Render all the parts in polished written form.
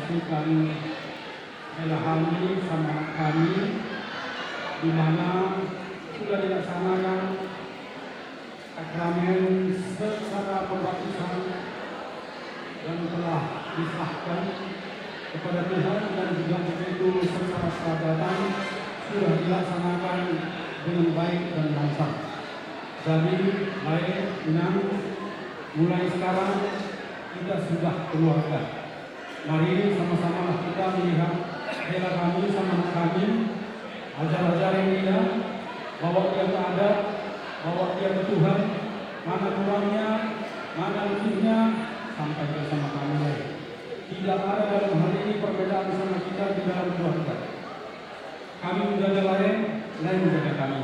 menyaksikan Elahami sama kami, di mana sudah dilaksanakan sakramen secara pembaptisan dan telah disahkan kepada Tuhan, dan juga begitu secara peradaban sudah dilaksanakan dengan baik dan lancar. Jadi baik mulai sekarang kita sudah keluarga. Mari sama-sama kita melihat Ela kami sama kami, ajar-ajar yang dia, bawa dia ke adat, bawa dia ke Tuhan, mana kurangnya, mana lebihnya, sampai bersama kami lain. Tidak ada dalam hal ini perbedaan sama kita di dalam keluarga. Kami menjaga lain menjaga kami.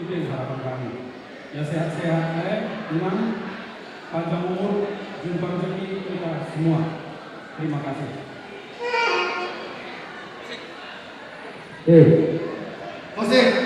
Itu yang harapan kami. Ya sehat-sehat, iman, panjang umur, jumpa rezeki kita semua. Terima kasih. Jose.